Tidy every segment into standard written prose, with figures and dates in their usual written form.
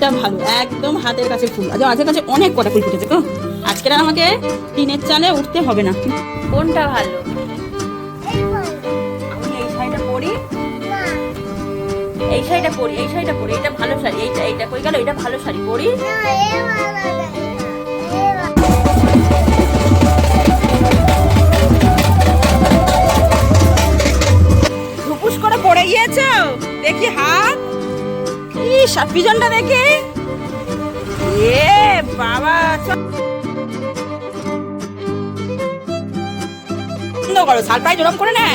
দিনটা ভালো, একদম হাতের কাছে ফুল। আজ হাতের কাছে অনেক কটা ফুল ফুটেছে গো। আজকের আর আমাকে টিনের চালে উঠতে হবে না। কোনটা ভালো? আমি এই শাড়িটা পরি, এই শাড়িটা পরি, এই শাড়িটা পরি, এটা ভালো শাড়ি। এইটা কই গেল? এটা ভালো শাড়ি পরি। ধুপুস করে পড়ে গিয়েছো, দেখি হাত। ইস, পিছনটা দেখি। এ বাবা, বন্ধ করো, সারপ্রাইজ ওরকম করে না।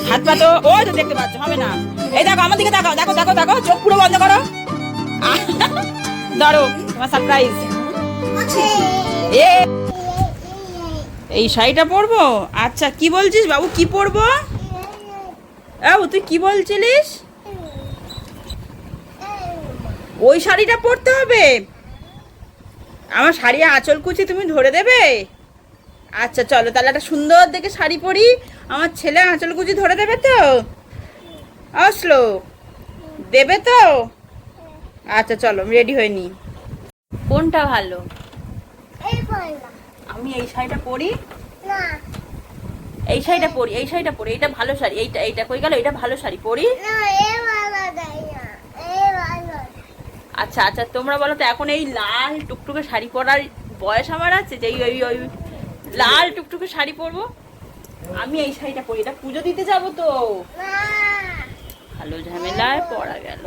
হাত পা তো ওই তো দেখতে পাচ্ছ, হবে না। এই দেখো আমার দিকে, দেখো দেখো দেখো দেখো, চোখ পুরো বন্ধ করো। ধরো তোমার সারপ্রাইজ। এই শাড়িটা পরবো? আচ্ছা, কি বলছিস বাবু, কি পরবো? বাবু তুই কি বলছিলিস? ওই শাড়িটা পরতে হবে? আমার শাড়ি আঁচল কুচি তুমি ধরে দেবে? আচ্ছা চলো তাহলে একটা সুন্দর দেখে শাড়ি পরি, আমার ছেলে আঁচল কুচি ধরে দেবে তো? আসলো দেবে তো? আচ্ছা চলো আমি রেডি হয়ে নি। কোনটা ভালো? আমি এই শাড়িটা পরি, এই শাড়িটা পরি, এই শাড়িটা পরি, এটা ভালো শাড়ি। এইটা কই গেল? এটা ভালো শাড়ি পরি। আচ্ছা আচ্ছা, তোমরা বলো তো, এখন এই লাল টুকটুকে শাড়ি পরার বয়স আমার আছে যে ওই লাল টুকটুকে শাড়ি পরবো? আমি এই শাড়িটা পরি, এটা পুজো দিতে যাবো তো। ভালো ঝামেলায় পড়া গেল।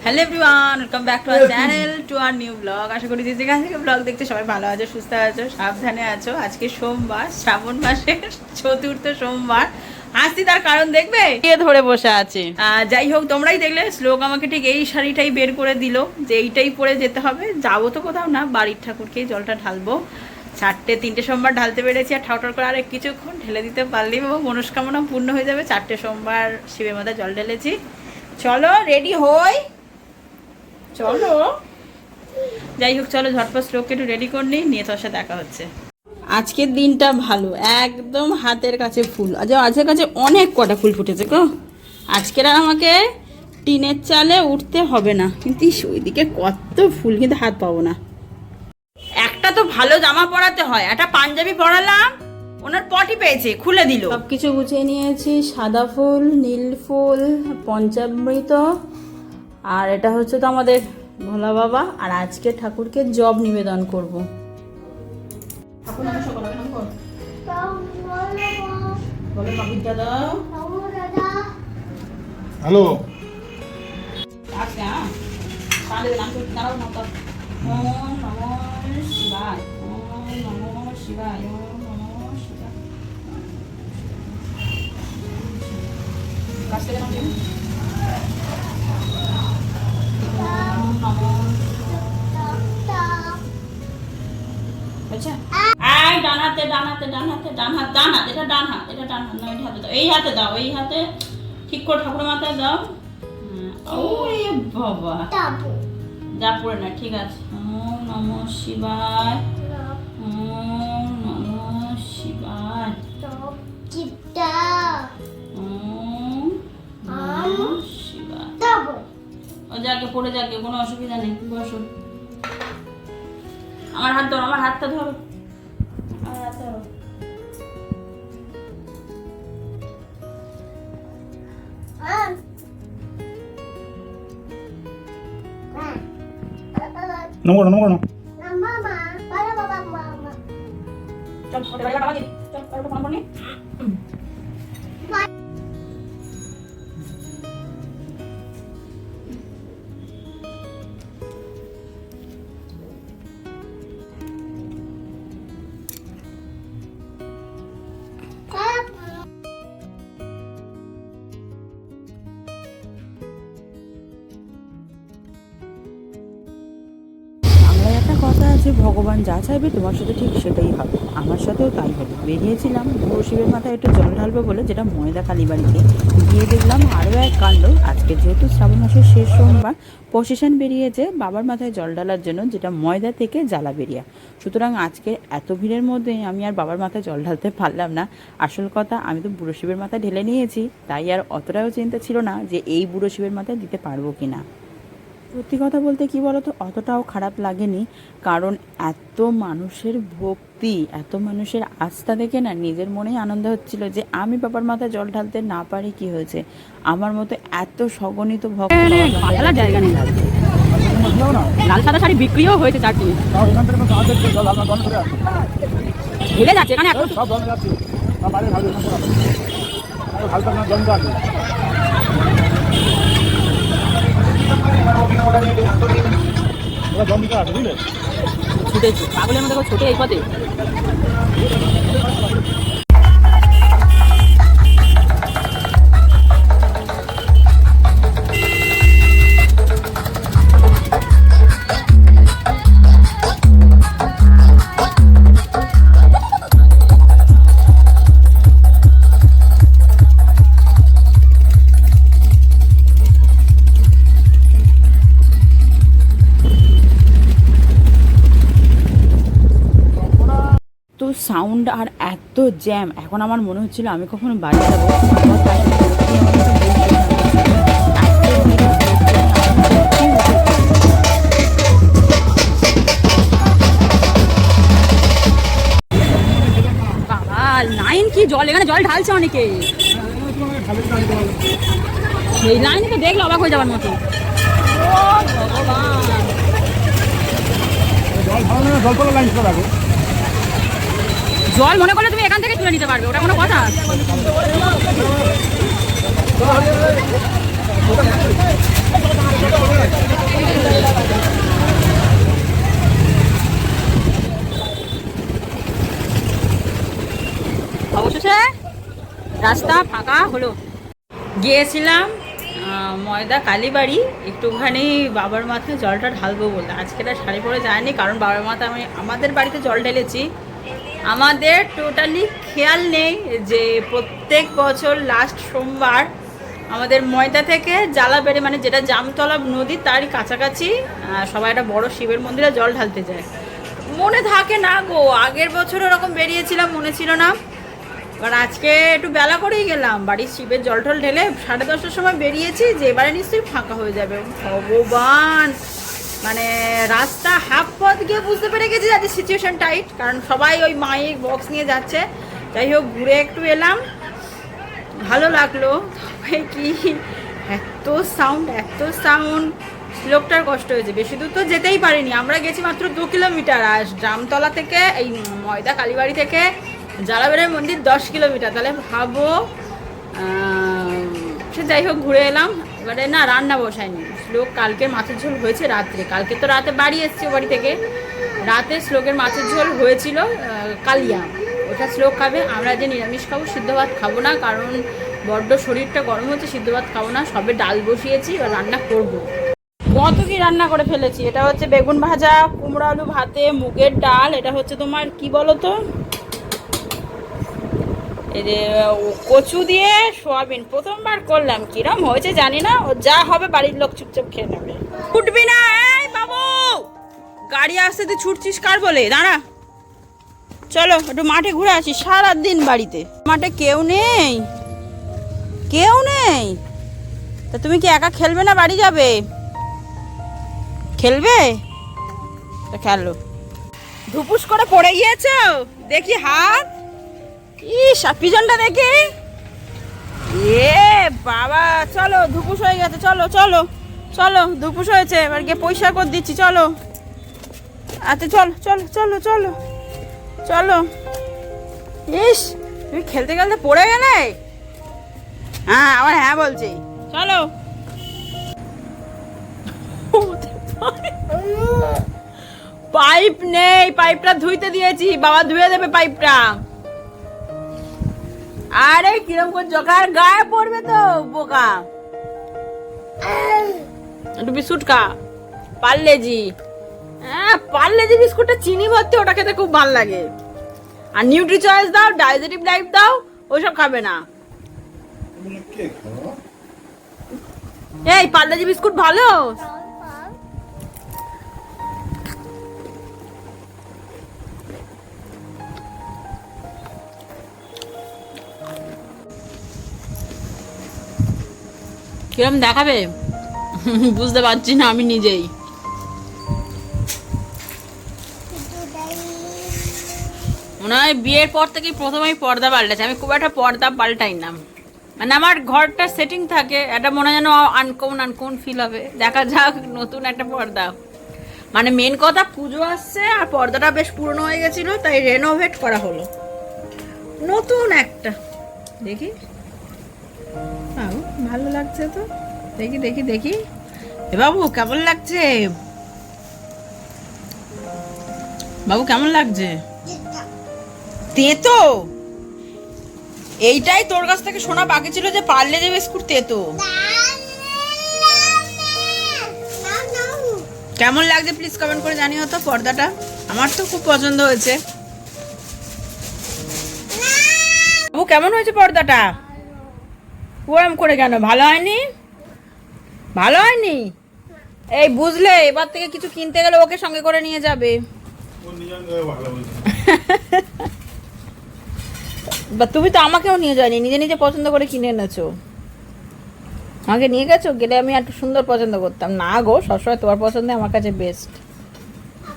Hello everyone, welcome back to our channel, to our new blog. আশা করি যে যেখান থেকে ব্লগ দেখতে সবাই ভালো আছো, সুস্থ আছো, সাবধানে আছো। আজকে সোমবার, শ্রাবণ মাসের চতুর্থ সোমবার। হাসি তার কারণ দেখবে, ধরে বসে আছে। যাই হোক, তোমরাই দেখলে শ্লোক আমাকে ঠিক এই শাড়িটাই বের করে দিল যে এইটাই পরে যেতে হবে। যাবো তো কোথাও না, বাড়ির ঠাকুরকেই জলটা ঢালবো। 3টে সোমবার ঢালতে পেরেছি, আর ঠাউঠার করে আর কিছুক্ষণ ঢেলে দিতে পারলেই বাবা মনস্কামনা পূর্ণ হয়ে যাবে। 4টে সোমবার শিবের মাথায় জল ঢেলেছি। চলো রেডি হই, চলো। যাই হোক, চলো ঝটপট শ্লোককে একটু রেডি করে নিয়ে তোর সাথে দেখা হচ্ছে। আজকের দিনটা ভালো, একদম হাতের কাছে ফুল। আজ হাতের কাছে অনেক কটা ফুল ফুটেছে গো। আজকের আর আমাকে টিনের চালে উঠতে হবে না। কিন্তু ওইদিকে কত ফুল, কিন্তু হাত পাবো না। একটা তো ভালো জামা পরাতে হয়, একটা পাঞ্জাবি পরালাম, ওনার পটি পেয়েছে, খুলে দিল। সবকিছু গুছিয়ে নিয়েছি, সাদা ফুল, নীল ফুল, পঞ্চামৃত, আর এটা হচ্ছে তো আমাদের ভোলা বাবা। আর আজকে ঠাকুরকে জব নিবেদন করবো। হ্যালো, শিবায়, শিবায়, ডানাতে ডানাতে ডানাতে ডান হাত, ডান হাত, এটা ডান হাত, এটা ডান হাত, নয় হাতে দাও, এই হাতে দাও, এই হাতে ঠিক করে ঠাকুরের মাথায় দাও। ওরে বাবা, যা পড়ে না, ঠিক আছে। ওম নমঃ শিবায়, ওম নমঃ শিবায়, ওম নমঃ শিবায়। ও যাকে পড়ে যাকে, কোনো অসুবিধা নেই, বসো। আমার হাত ধরো, আমার হাতটা ধরো, আমার হাত ধরো। নমো নমো নমো। চল ওটা বাড়ি বাবা দিবি, চল ওটা ফোন করনি। বাংলায় একটা কথা আছে, যে ভগবান যা চাইবে তোমার সাথে ঠিক সেটাই হবে। আমার সাথেও তাই হলো। বেরিয়েছিলাম বুড়ো শিবের মাথায় একটু জল ঢালবো বলে, যেটা ময়দা কালীবাড়িতে। গিয়ে দেখলাম আরও এক কাণ্ড। আজকে যেহেতু শ্রাবণ মাসের শেষ সোমবার, প্রসেশন বেরিয়েছে বাবার মাথায় জল ঢালার জন্য, যেটা ময়দা থেকে জ্বালা বেরিয়া। সুতরাং আজকে এত ভিড়ের মধ্যে আমি আর বাবার মাথায় জল ঢালতে পারলাম না। আসল কথা, আমি তো বুড়ো শিবের মাথায় ঢেলে নিয়েছি, তাই আর অতটাও চিন্তা ছিল না যে এই বুড়ো শিবের মাথায় দিতে পারবো কি না। সত্যি কথা বলতে কি বলতো, অতটাও খারাপ লাগেনি, কারণ এত মানুষের ভক্তি, এত মানুষের আস্থা দেখে না নিজের মনেই আনন্দ হচ্ছিল যে আমি বাবার মাথায় জল ঢালতে না পারি কি হয়েছে, আমার মতো এত সগণিত ভক্ত জায়গা নেই। লাল সাদা শাড়ি বিক্রিও হয়েছে চারটি, ঢেলে যাচ্ছে এখানে ছুটেছে পাগলের মধ্যে ছুটে এই পথে। তো সাউন্ড আর এত জ্যাম, এখন আমার মনে হচ্ছিল আমি কখনো বাড়ি যাবো। বাবা লাইন কি জল, এখানে জল ঢালছে অনেকে, সেই লাইনে তো দেখলে অবাক হয়ে যাবার মতো। জল মনে করলে তুমি এখান থেকে তুলে নিতে পারবে, ওটা কোনো কথা? অবশেষে রাস্তা ফাঁকা হলো। গিয়েছিলাম ময়দা কালীবাড়ি একটুখানি বাবার মাথায় জলটা ঢালবো বলতে। আজকে শাড়ি পরে যায়নি, কারণ বাবার মাথায় আমি আমাদের বাড়িতে জল ঢেলেছি। আমাদের টোটালি খেয়াল নেই যে প্রত্যেক বছর লাস্ট সোমবার আমাদের ময়দা থেকে জ্বালা বেড়ে, মানে যেটা জামতলা নদী তারই কাছাকাছি সবাই একটা বড় শিবের মন্দিরে জল ঢালতে যায়। মনে থাকে না গো, আগের বছর ওরকম বেরিয়েছিলাম, মনে ছিল না। এবার আজকে একটু বেলা করেই গেলাম, বাড়ির শিবের জল টল ঢেলে 10:30টার সময় বেরিয়েছি, যে এবারে নিশ্চয়ই ফাঁকা হয়ে যাবে। ভগবান, মানে রাস্তা হাফ পথ গিয়ে বুঝতে পেরে গেছি যাতে সিচুয়েশন টাইট, কারণ সবাই ওই মাইক বক্স নিয়ে যাচ্ছে। যাই হোক, ঘুরে একটু এলাম, ভালো লাগলো। তবে কি এত সাউন্ড, লোকটার কষ্ট হয়েছে। বেশি দূর তো যেতেই পারিনি, আমরা গেছি মাত্র 2 কিলোমিটার। আর জামতলা থেকে এই ময়দা কালীবাড়ি থেকে জালাবেড়ের মন্দির 10 কিলোমিটার, তাহলে ভাবো। সে যাই হোক, ঘুরে এলাম। এবারে না রান্না বসায়নি, শ্লোক কালকে মাছের ঝোল হয়েছে রাত্রে, কালকে তো রাতে বাড়ি এসছি ও বাড়ি থেকে, রাতে শ্লোকের মাছের ঝোল হয়েছিল কালিয়া, ওটা শ্লোক খাবে। আমরা যে নিরামিষ খাবো, সিদ্ধ ভাত খাবো না, কারণ বড্ড শরীরটা গরম হচ্ছে, সিদ্ধ ভাত খাবো না। সবে ডাল বসিয়েছি, এবার রান্না করবো। কত কি রান্না করে ফেলেছি। এটা হচ্ছে বেগুন ভাজা, কুমড়ো আলু ভাতে, মুগের ডাল, এটা হচ্ছে তোমার কি বলো তো, এই যে কচু দিয়ে সোয়াবিন। প্রথমবার করলাম, কিরম হয়েছে জানি না, ও যা হবে বাড়ির লোক চুপচাপ খেয়ে নেবে। ছুটবি না এই বাবু, গাড়ি আসতে তুই ছুটছিস কার বলে? দাঁড়া, চলো একটু মাঠে ঘুরে আসি। সারাদিন বাড়িতে, মাঠে কেউ নেই, তা তুমি কি একা খেলবে না বাড়ি যাবে? খেলবে তা খেলো। ধুপুস করে পড়ে গিয়েছ, দেখি হাত, ইস পিছনটা দেখি। এ বাবা, চলো ধুপুস হয়ে গেছে, চলো চলো চলো, ধুপুস হয়েছে, এবার গিয়ে পয়সা করে দিচ্ছি, চলো। আচ্ছা চলো চলো চলো চলো চলো। ইস তুমি খেলতে খেলতে পড়ে গেলে। হ্যাঁ আবার হ্যাঁ বলছি, চলো। পাইপ নেই, পাইপটা ধুইতে দিয়েছি, বাবা ধুয়ে দেবে পাইপটা। আরে কিরম করে জোকার গায়ে পড়বে তো বোকা। একটু বিস্কুট খা, পারলে জি। হ্যাঁ, পার্লে বিস্কুটটা চিনি ভর্তি, ওটা খেতে খুব ভালো লাগে। আর নিউট্রি চয়েস দাও, ডাইজেটিভ লাইফ দাও, ওইসব খাবে না। এই পার্লে বিস্কুট ভালো। কিরম দেখাবে বুঝতে পারছি না আমি নিজেই। মনে হয় বিয়ের পর থেকেই প্রথমেই পর্দা পাল্টেছে। আমি খুব একটা পর্দা পাল্টাই না, মানে আমার ঘরটা সেটিং থাকে, এটা মনে হয় যেন আনকমন ফিল হবে। দেখা যাক নতুন একটা পর্দা। মানে মেন কথা পুজো আসছে আর পর্দাটা বেশ পুরনো হয়ে গেছিল, তাই রেনোভেট করা হলো নতুন একটা। দেখি ভালো লাগছে তো, দেখি দেখি দেখি। এ বাবু কেমন লাগছে? বাবু কেমন লাগছে? তেতো? এইটাই তোর কাছ থেকে শোনা বাকি ছিল যে পারলে যে বিস্কুট তেতো। কেমন লাগছে প্লিজ কমেন্ট করে জানিও তো পর্দাটা। আমার তো খুব পছন্দ হয়েছে। বাবু কেমন হয়েছে পর্দাটা? ওরম করে কেন? ভালো হয়নি? ভালো হয়নি? এই বুঝলে, এবার থেকে কিছু কিনতে গেলে ওকে সঙ্গে করে নিয়ে যাবে। বা তুমি তো আমাকেও নিয়ে যাওনি, নিজে নিজে পছন্দ করে কিনে এনেছো। আমাকে নিয়ে গেছো, গেলে আমি একটু সুন্দর পছন্দ করতাম। না গো, সবসময় তোমার পছন্দ আমার কাছে বেস্ট।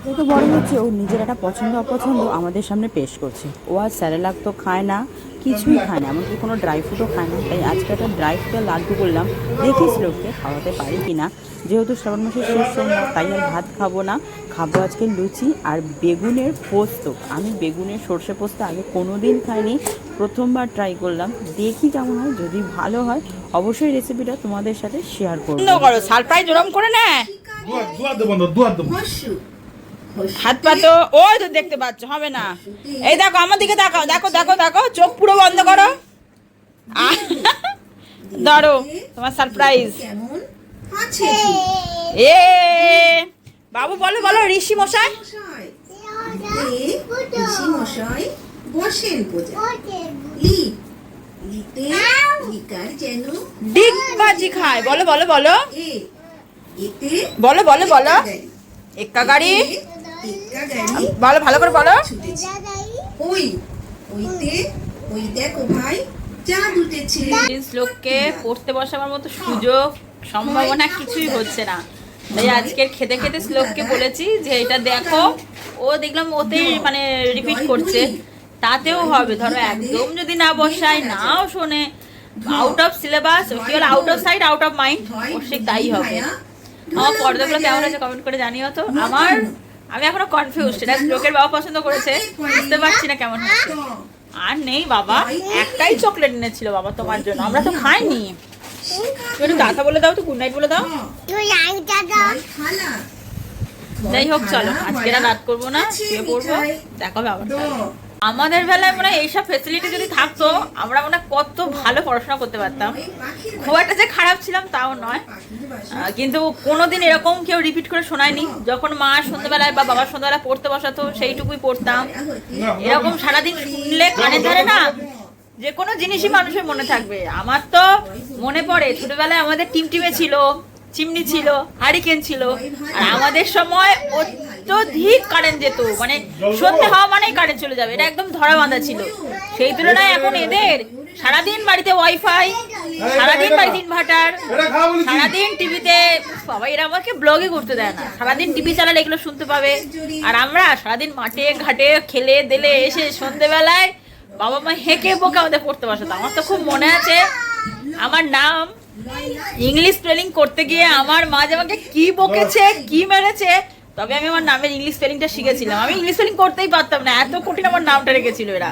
যত বড় হচ্ছে ওর নিজের একটা পছন্দ অপছন্দ আমাদের সামনে পেশ করছে। ও আর স্যারেলাক তো খায় না, কিছুই খায় না, এমনকি কোনো ড্রাই ফ্রুটও খায় না। তাই আজকে একটা ড্রাই ফ্রুটের লাড্ডু করলাম, দেখিস লোককে খাওয়াতে পারি কি না। যেহেতু শ্রাবণ মাসের শেষ না, তাই আর ভাত খাবো না, খাবো আজকে লুচি আর বেগুনের পোস্ত। আমি বেগুনের সর্ষে পোস্ত আগে কোনো দিন খাইনি, প্রথমবার ট্রাই করলাম, দেখি কেমন হয়। যদি ভালো হয় অবশ্যই রেসিপিটা তোমাদের সাথে শেয়ার করবো। সারপ্রাইজ ওরম করে না, হাত পা তো ওই তো দেখতে পাচ্ছ, হবে না। এই দেখো আমার দিকে তাকাও, দেখো দেখো দেখো, চোখ পুরো বন্ধ করো। ধরো তোমার সারপ্রাইজ। এ বাবু বলো বলো, ঋষি মশাই ডিগবাজি খায়। বলো বলো বলো বলো বলো বলো। এক্কা গাড়ি বলো, ভালো করে বলো। শ্লোককে পড়তে বসাবার মতো সুযোগ সম্ভাবনা কিছুই হচ্ছে না, তাই আজকের খেতে খেতে শ্লোককে বলেছি যে এটা দেখো। ও দেখলাম ওতেই মানে রিপিট করছে, তাতেও হবে। ধরো একদম যদি না বসায়, নাও শোনে, আউট অফ সিলেবাস, কি বলে out of sight out of mind, অবশ্যই তাই হবে। আমার পর্দাগুলো কেমন আছে কমেন্ট করে জানিও তো। আমি এখনো কনফিউজ, সেটা শ্লোকের বাবা পছন্দ করেছে, বুঝতে পারছি না কেমন হচ্ছে। আর নেই বাবা, একটাই চকলেট এনেছিল বাবা তোমার জন্য, আমরা তো খাইনি। একটু টাটা বলে দাও তো, গুড নাইট বলে দাও। যাই হোক চলো, আজকে রাত করবো না, শুয়ে পড়বো, দেখা হবে আবার। আমাদের বেলায় মনে হয় এইসব ফেসিলিটি যদি থাকতো, আমরা মনে হয় কত ভালো পড়াশোনা করতে পারতাম। খুব একটা যে খারাপ ছিলাম তাও নয়, কিন্তু কোনোদিন এরকম কেউ রিপিট করে শোনায়নি। যখন মা সন্ধ্যাবেলায় বা বাবার সন্ধ্যাবেলায় পড়তে বসাতো, সেইটুকুই পড়তাম। এরকম সারাদিন শুনলে কানে ধরে না, যে কোনো জিনিসই মানুষের মনে থাকবে। আমার তো মনে পড়ে ছোটবেলায় আমাদের টিমটিমে ছিল, চিমনি ছিল, হারিকেন ছিল, আর আমাদের সময় অত্যধিক কারেন্ট যেত, মানে সন্ধ্যে হওয়া মানেই কারেন্ট চলে যাবে, এটা একদম ধরা বাঁধা ছিল। সেই তুলনায় এখন এদের সারাদিন বাড়িতে ওয়াইফাই, সারাদিন বাড়িতে ইনভার্টার, সারাদিন টিভিতে। বাবা এরা আমাকে ব্লগে করতে দেয় না, সারাদিন টিভি চালালে এগুলো শুনতে পাবে। আর আমরা সারাদিন মাঠে ঘাটে খেলে দেলে এসে সন্ধ্যেবেলায় বাবা মা হেঁকে বকে আমাদের পড়তে বসাতো। আমার তো খুব মনে আছে, আমার নাম ইংলিশ স্পেলিং করতে গিয়ে আমার মা যে আমাকে কি বকেছে, কি মেরেছে, তবে আমি আমার নামের ইংলিশ স্পেলিংটা শিখেছিলাম। আমি ইংলিশ স্পেলিং করতেই পারতাম না, এত কঠিন আমার নামটা রেখেছিল এরা।